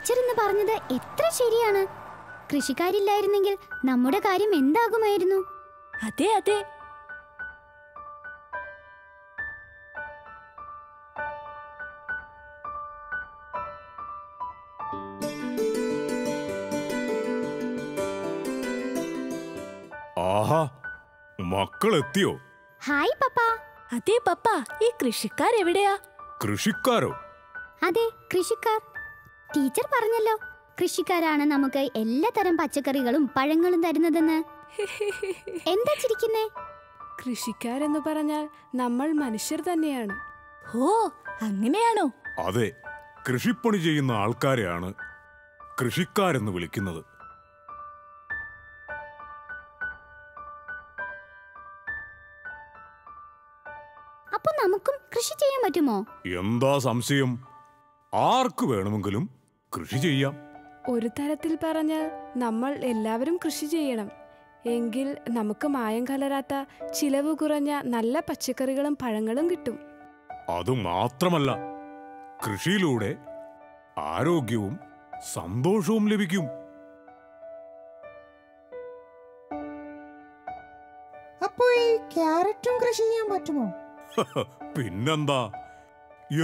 Teacher ഇന്ന് പറഞ്ഞത് എത്ര ശരിയാണ്. കൃഷിക്കാരില്ലായിരുന്നെങ്കിൽ നമ്മുടെ കാര്യം എന്താകുമായിരുന്നു? അതെ അതെ. ആഹാ, മക്കളെത്തിയോ? ഹായ് പപ്പ. അതെ പപ്പ, ഈ കൃഷിക്കാരെവിടെയാ? കൃഷിക്കാരോ? അതെ, കൃഷിക്കാർ. ടീച്ചർ പറഞ്ഞല്ലോ, കൃഷിക്കാരാണ് നമുക്ക് എല്ലാ തരം പച്ചക്കറികളും പഴങ്ങളും തരുന്നതെന്ന്. എന്താ ചിരിക്കുന്നേ? കൃഷിക്കാരെന്ന് പറഞ്ഞാൽ നമ്മൾ മനുഷ്യർ തന്നെയാണ്. ഓ, അങ്ങനെയാണോ? അതെ, കൃഷിപ്പണി ചെയ്യുന്ന ആൾക്കാരെയാണ് കൃഷിക്കാരെന്ന് വിളിക്കുന്നത്. അപ്പൊ നമുക്കും കൃഷി ചെയ്യാൻ പറ്റുമോ? എന്താ സംശയം? ആർക്ക് വേണമെങ്കിലും കൃഷി ചെയ്യാം. ഒരു തരത്തിൽ പറഞ്ഞാൽ നമ്മൾ എല്ലാവരും കൃഷി ചെയ്യണം. എങ്കിൽ നമുക്ക് മായം കലരാത്ത, ചിലവ് കുറഞ്ഞ നല്ല പച്ചക്കറികളും പഴങ്ങളും കിട്ടും. അതുമാത്രമല്ല, കൃഷിയിലൂടെ ആരോഗ്യവും സന്തോഷവും ലഭിക്കും. അപ്പോ ഈ ക്യാരറ്റും കൃഷി ചെയ്യാൻ പറ്റുമോ? പിന്നെന്താ,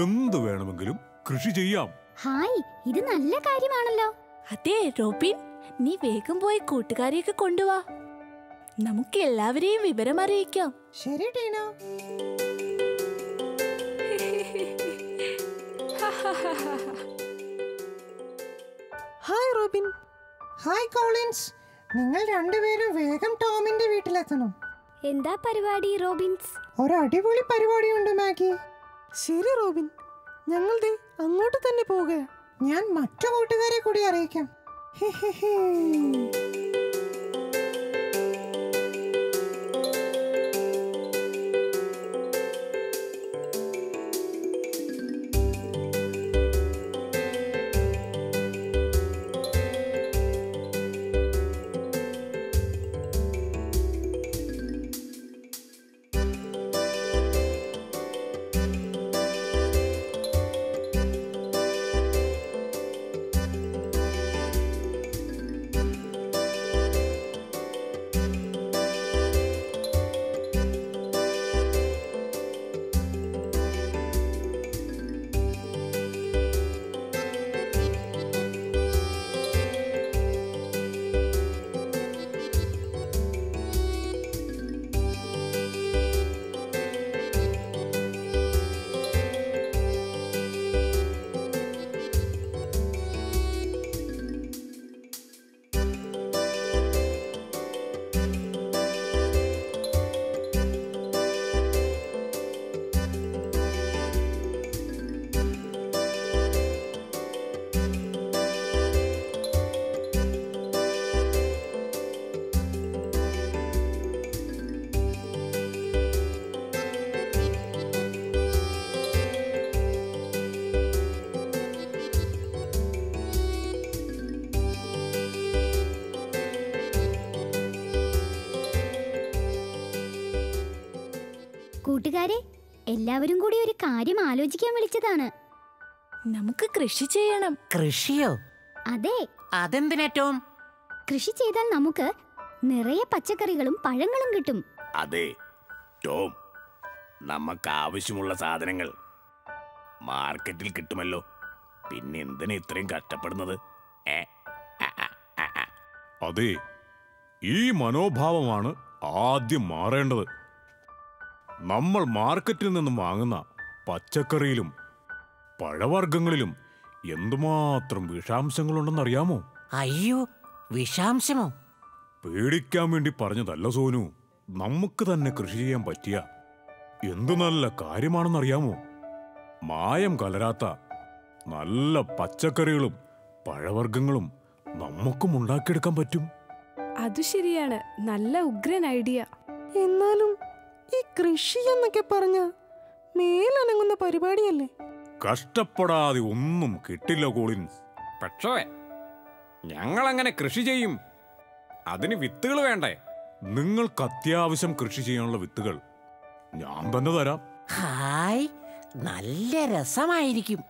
എന്ത് വേണമെങ്കിലും കൃഷി ചെയ്യാം. ഹായ്, ഇത് നല്ല കാര്യമാണല്ലോ. അതെ റോബിൻ, നീ വേഗം പോയി കൂട്ടുകാരെയൊക്കെ കൊണ്ടുവാ. നമുക്ക് എല്ലാവരെയും വിവരം അറിയിക്കാം. ശരി Tina. Hi Robin. Hi Collins. നിങ്ങൾ രണ്ടുപേരും വേഗം ടോമിന്റെ വീട്ടിലെത്തണം. എന്താ പരിപാടി റോബിൻസ്? ഒരു അടിപൊളി പരിപാടിയുണ്ട് മാഗി. ശരി റോബിൻ, ഞങ്ങൾ ദേ അങ്ങോട്ട് തന്നെ പോവുക. ഞാൻ മറ്റു കൂട്ടുകാരെ കൂടി അറിയിക്കാം. കൂട്ടുകാരെ, എല്ലാവരും കൂടി ഒരു കാര്യം ആലോചിക്കാൻ വിളിച്ചതാണ്. നമുക്ക് കൃഷി ചെയ്യണം. കൃഷിയോ? അതെ. അതെന്തിനേറ്റവും? കൃഷി ചെയ്താൽ നമുക്ക് നിറയെ പച്ചക്കറികളും പഴങ്ങളും കിട്ടും. അതെ ടോം, നമുക്ക് ആവശ്യമുള്ള സാധനങ്ങൾ മാർക്കറ്റിൽ കിട്ടുമല്ലോ. പിന്നെ എന്തിനാ ഇത്രയും കഷ്ടപ്പെടുന്നത്? അതെ, ഈ മനോഭാവമാണ് ആദ്യം മാറേണ്ടത്. നമ്മൾ മാർക്കറ്റിൽ നിന്നും വാങ്ങുന്ന പച്ചക്കറിയിലും പഴവർഗ്ഗങ്ങളിലും എന്തുമാത്രം വിഷാംശങ്ങളുണ്ടെന്നറിയാമോ? അയ്യോ, വിഷാംശമോ? പേടിക്കാൻ വേണ്ടി പറഞ്ഞതല്ല സോനു. നമുക്ക് തന്നെ കൃഷി ചെയ്യാൻ പറ്റിയ എന്തു നല്ല കാര്യമാണെന്നറിയാമോ? മായം കലരാത്ത നല്ല പച്ചക്കറികളും പഴവർഗ്ഗങ്ങളും നമുക്കും ഉണ്ടാക്കിയെടുക്കാൻ പറ്റും. അത് ശരിയാണ്, നല്ല ഉഗ്രൻ ഐഡിയ. എന്നാലും ഈ കൃഷി എന്നൊക്കെ പറഞ്ഞ മേലനങ്ങുന്ന പരിപാടിയല്ലേ? കഷ്ടപ്പെടാതെ ഒന്നും കിട്ടില്ല കോളിൻസ്. പക്ഷേ ഞങ്ങളങ്ങനെ കൃഷി ചെയ്യും. അതിന് വിത്തുകൾ വേണ്ടേ? നിങ്ങൾക്ക് അത്യാവശ്യം കൃഷി ചെയ്യാനുള്ള വിത്തുകൾ ഞാൻ തന്നെ തരാം. ഹായ്, നല്ല രസമായിരിക്കും.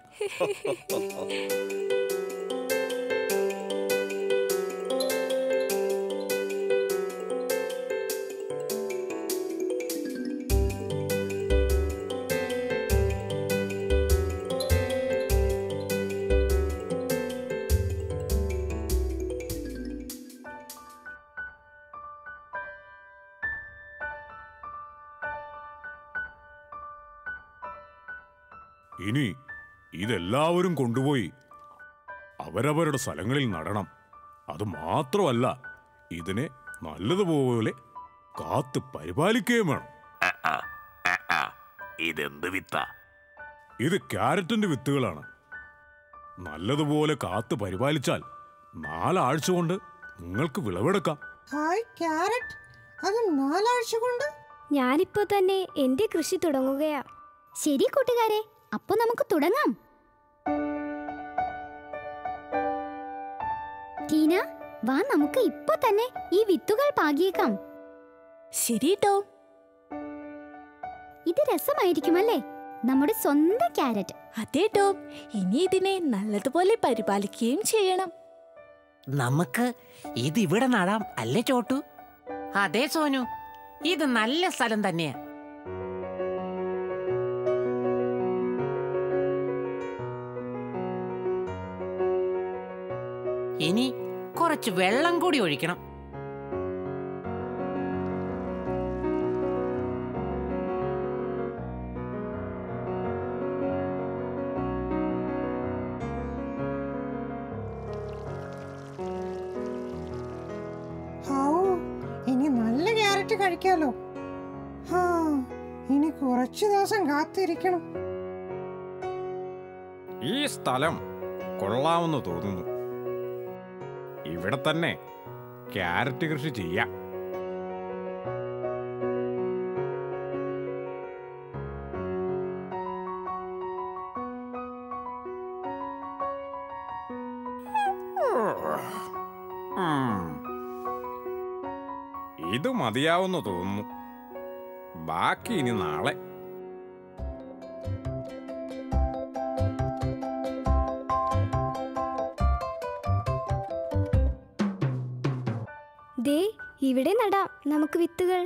ഇനി ഇതെല്ലാവരും കൊണ്ടുപോയി അവരവരുടെ സ്ഥലങ്ങളിൽ നടണം. അത് മാത്രമല്ല, ഇതിനെ നല്ലതുപോലെ കാത്ത് പരിപാലിക്കുകയും വേണം. ഇതെന്ത് വിത്ത? ഇത് ക്യാരറ്റിന്റെ വിത്തുകളാണ്. നല്ലതുപോലെ കാത്ത് പരിപാലിച്ചാൽ 4 ആഴ്ച കൊണ്ട് നിങ്ങൾക്ക് വിളവെടുക്കാം. ഹായ് ക്യാരറ്റ്, അത് 4 ആഴ്ച കൊണ്ട്? ഞാനിപ്പോ തന്നെ എന്റെ കൃഷി തുടങ്ങുകയാ. ശരി കൂട്ടുകാരെ, അപ്പൊ നമുക്ക് തുടങ്ങാം. ടീന, വാ നമുക്ക് ഇപ്പൊ തന്നെ ഈ വിത്തുകൾ പാകിയേക്കാം. ശരി ടോം. ഇത് രസമായിരിക്കുമല്ലേ, നമ്മുടെ സ്വന്തം ക്യാരറ്റ്. അതെ ടോം, ഇനി ഇതിനെ നല്ലതുപോലെ പരിപാലിക്കുകയും ചെയ്യണം. നമുക്ക് ഇതിവിടെ നടാം അല്ലേ ചോട്ടു? അതെ സോനു, ഇത് നല്ല സ്ഥലം തന്നെയാ. ഇനി കുറച്ച് വെള്ളം കൂടി ഒഴിക്കണം. ഇനി നല്ല ക്യാരറ്റ് കഴിക്കാലോ. ഇനി കുറച്ചു ദിവസം കാത്തിരിക്കണം. ഈ സ്ഥലം കൊള്ളാമെന്ന് തോന്നുന്നു. ഇവിടെ തന്നെ ക്യാരറ്റ് കൃഷി ചെയ്യാം. ഇത് മതിയാവുന്നു തോന്നുന്നു. ബാക്കി ഇനി നാളെ. ദേ ഇവിടെ നടാം നമുക്ക് വിത്തുകൾ.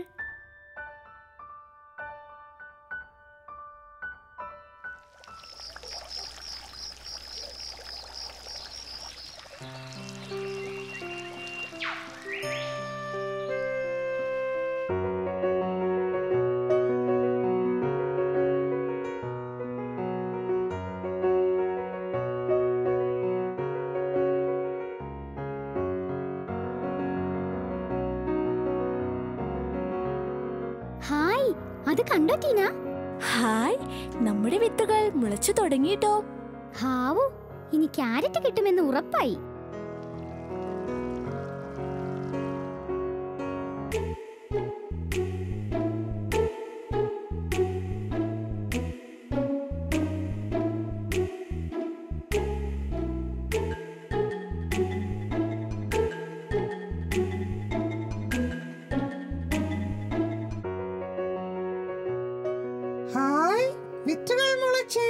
ഹായ്, അത് കണ്ടോ ടീന? ഹായ്, നമ്മുടെ വിത്തുകൾ മുളച്ചു തുടങ്ങിട്ടോ. ഹാവു, ഇനി ക്യാരറ്റ് കിട്ടുമെന്ന് ഉറപ്പായി. ഹായ്, വിത്തുകൾ മുളച്ചേ.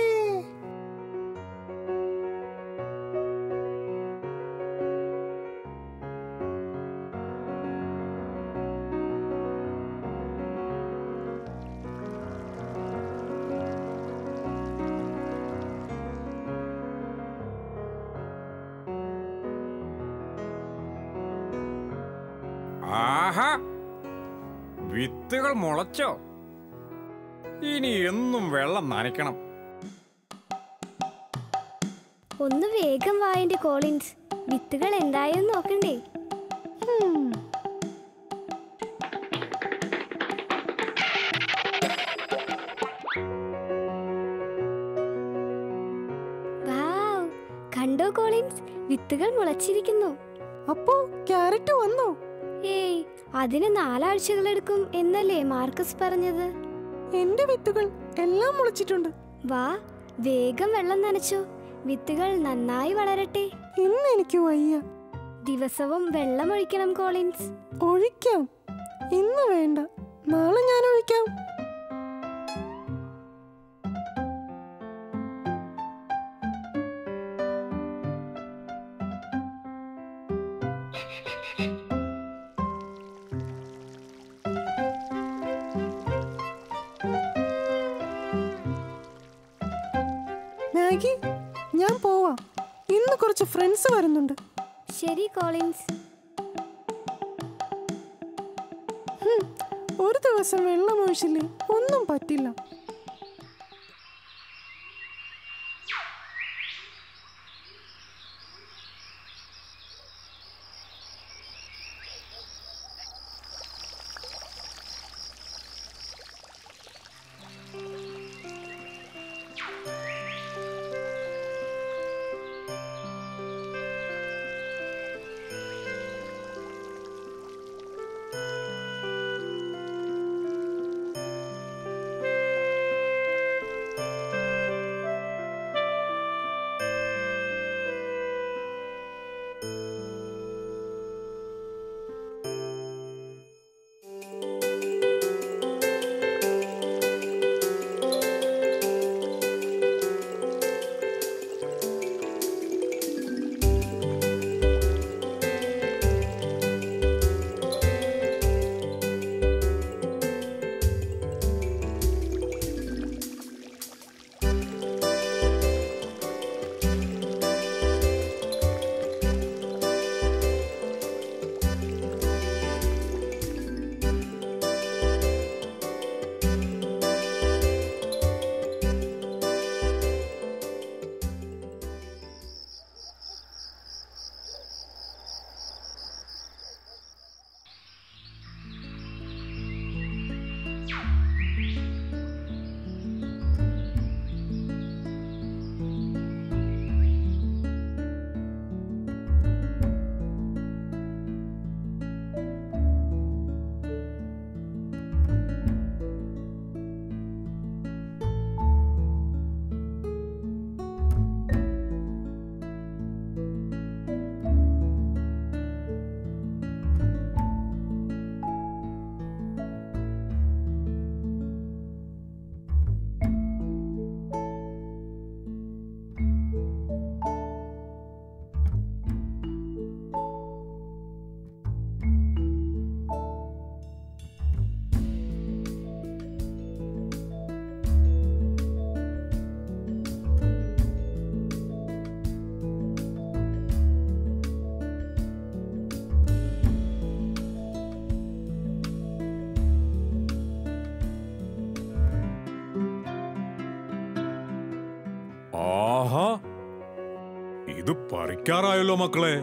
ആഹാ, വിത്തുകൾ മുളച്ചോ? ഇനി എന്നും വെള്ളം നനയ്ക്കണം. ഒന്ന് വേഗം വാ എന്റെ കോളിൻസ്, വിത്തുകൾ എന്തായെന്ന് നോക്കണ്ടേ? വാവ്, കണ്ടോ കോളിൻസ്, വിത്തുകൾ മുളച്ചിരിക്കുന്നു. അപ്പോ ക്യാരറ്റ് വന്നോ? ഏയ്, അതിന് 4 ആഴ്ചകളെടുക്കും എന്നല്ലേ മാർക്കസ് പറഞ്ഞത്? എന്റെ വിത്തുകൾ എല്ലാം മുളച്ചിട്ടുണ്ട്. വാ, വേഗം വെള്ളം നനച്ചോ, വിത്തുകൾ നന്നായി വളരട്ടെ. ഇന്ന് എനിക്ക് വയ്യ. ദിവസവും വെള്ളം ഒഴിക്കണം കോളിൻസ്. ഒഴിക്കാം. ഇന്ന് വേണ്ട, നാളെ ഞാൻ ഒഴിക്കാം. മാഗി, ഞാൻ പോവാം. ഇന്ന് കുറച്ച് ഫ്രണ്ട്സ് വരുന്നുണ്ട്. ശരി കോളിൻസ്. ഒരു ദിവസം വെള്ളം ഒഴിച്ചില്ലേ ഒന്നും പറ്റില്ല. ആഹാ, ഇത് പറിക്കാറായല്ലോ മക്കളെ.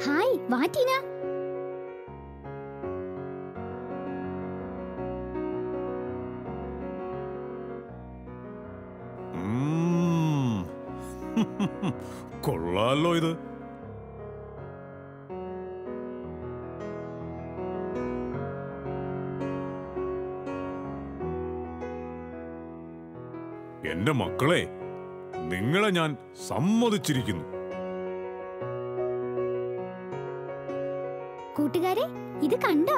ഹായ് വാറ്റീന. കൊള്ളാലോ ഇത്. എന്റെ മക്കളെ, നിങ്ങളെ ഞാൻ സമ്മതിച്ചിരിക്കുന്നു. കൂട്ടുകാരെ, ഇത് കണ്ടോ?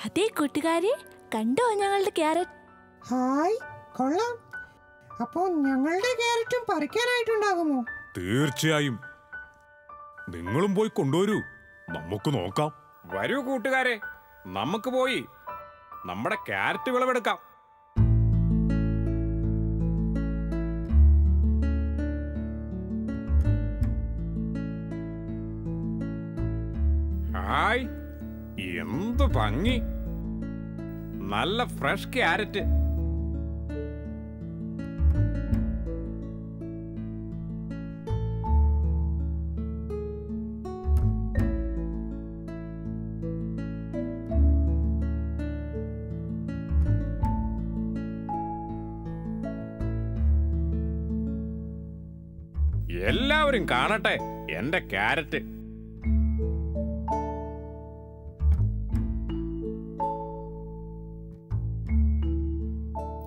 അതേ കൂട്ടുകാരെ, കണ്ടോ ഞങ്ങളുടെ ക്യാരറ്റ്? ഹായ്, കൊള്ളാം. അപ്പോ ഞങ്ങളുടെ ക്യാരറ്റും പറിക്കാനായിട്ടുണ്ടാകുമോ? തീർച്ചയായും. നിങ്ങളും പോയി കൊണ്ടുവരൂ, നമുക്ക് നോക്കാം. വരൂ കൂട്ടുകാരെ, നമുക്ക് പോയി നമ്മുടെ ക്യാരറ്റ് വിളവെടുക്കാം. ഹായ്, എന്ത് ഭംഗി! നല്ല ഫ്രഷ് ക്യാരറ്റ്. എല്ലാവരും കാണട്ടെ എന്റെ ക്യാരറ്റ്.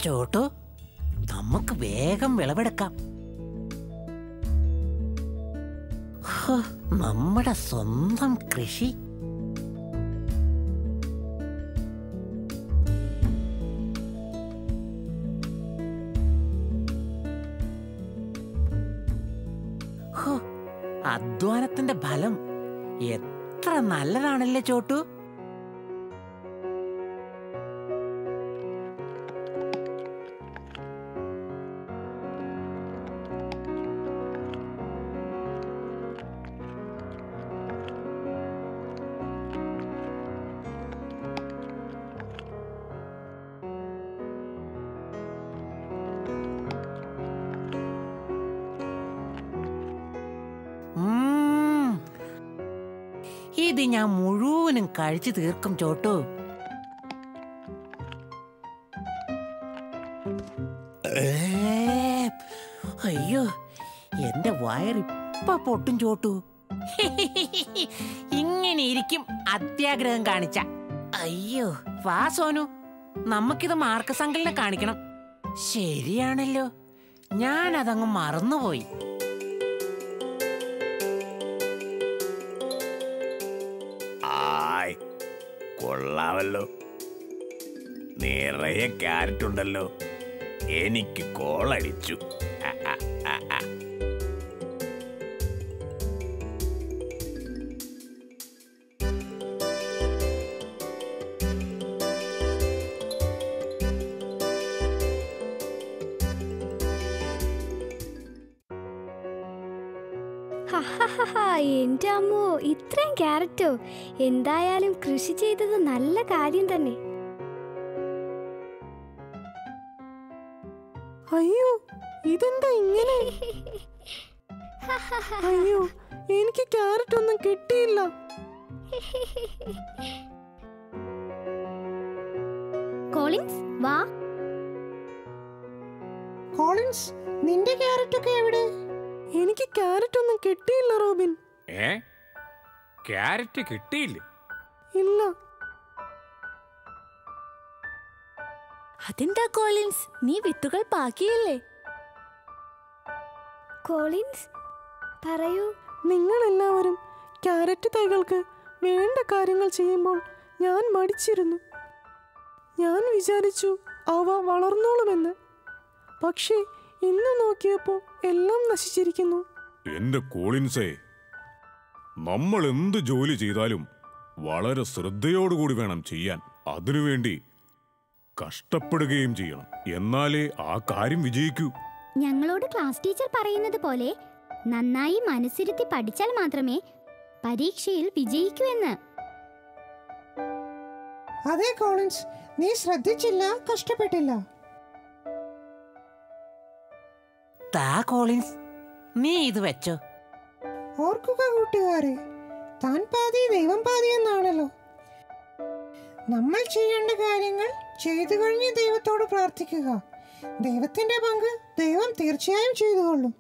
ചോട്ടു, നമുക്ക് വേഗം വിളവെടുക്കാം. ഹോ, നമ്മുടെ സ്വന്തം കൃഷി. ഹോ, അധ്വാനത്തിന്റെ ഫലം എത്ര നല്ലതാണല്ലേ ചോട്ടു. ഇത് ഞാൻ മുഴുവനും കഴിച്ചു തീർക്കും ചോട്ടു. അയ്യോ, എന്റെ വയറിപ്പ പൊട്ടും ചോട്ടു. ഇങ്ങനെ ഇരിക്കും അത്യാഗ്രഹം കാണിച്ച. അയ്യോ, വാ സോനു, നമുക്കിത് മാർക്കസങ്കലിനെ കാണിക്കണം. ശരിയാണല്ലോ, ഞാനതങ്ങ് മറന്നുപോയി. കൊള്ളാമല്ലോ, നിറയെ ക്യാരറ്റ് ഉണ്ടല്ലോ. എനിക്ക് കോളടിച്ചു. എന്റെ അമ്മോ, ഇത്രയും ക്യാരറ്റോ! എന്തായാലും കൃഷി ചെയ്തത് നല്ല കാര്യം തന്നെ. അയ്യോ, ഇതെന്താ ഇങ്ങനെ? അയ്യോ, എനിക്ക് ക്യാരറ്റ് ഒന്നും കിട്ടിയില്ല. കോളിൻസ്, വാ. കോളിൻസ്, നിന്റെ ക്യാരറ്റ് ഒക്കെ എവിടെ? എനിക്ക് ക്യാരറ്റ് ഒന്നും കിട്ടിയില്ല റോബിൻ. ക്യാരറ്റ് കിട്ടിയില്ലേ? ഇല്ല. അതെന്താ കോളിൻസ്, നീ വിത്തുകൾ പാക്കിയില്ലേ? കോളിൻസ്, പറയൂ. നിങ്ങൾ എല്ലാവരും ക്യാരറ്റ് തൈകൾക്ക് വേണ്ട കാര്യങ്ങൾ ചെയ്യുമ്പോൾ ഞാൻ മടിച്ചിരുന്നു. ഞാൻ വിചാരിച്ചു അവ വളർന്നോളുമെന്ന്. പക്ഷേ ഇന്ന് നോക്കിയപ്പോ എല്ലാം നശിച്ചിരിക്കുന്നു. എന്റെ കോളിൻസേ, നമ്മൾ എന്ത് ജോലി ചെയ്താലും വളരെ ശ്രദ്ധയോടുകൂടി വേണം ചെയ്യാൻ. അതിനുവേണ്ടി കഷ്ടപ്പെടുകയും ചെയ്യണം. എന്നാലേ ആ കാര്യം വിജയിക്കൂ. ഞങ്ങളോട് ക്ലാസ് ടീച്ചർ പറയുന്നത് പോലെ നന്നായി മനസ്സിരുത്തി പഠിച്ചാൽ മാത്രമേ പരീക്ഷയിൽ വിജയിക്കൂ എന്ന്. അതെ കോളിൻസ്, നീ ശ്രദ്ധിച്ചില്ല, കഷ്ടപ്പെട്ടില്ല. താ കോളിൻസ്, നീ ഇത് വെച്ചോ. ഓർക്കുക കൂട്ടുകാരെ, താൻ പാതി ദൈവം പാതി എന്നാണല്ലോ. നമ്മൾ ചെയ്യേണ്ട കാര്യങ്ങൾ ചെയ്തു കഴിഞ്ഞ് ദൈവത്തോട് പ്രാർത്ഥിക്കുക. ദൈവത്തിന്റെ പങ്ക് ദൈവം തീർച്ചയായും ചെയ്തുകൊള്ളും.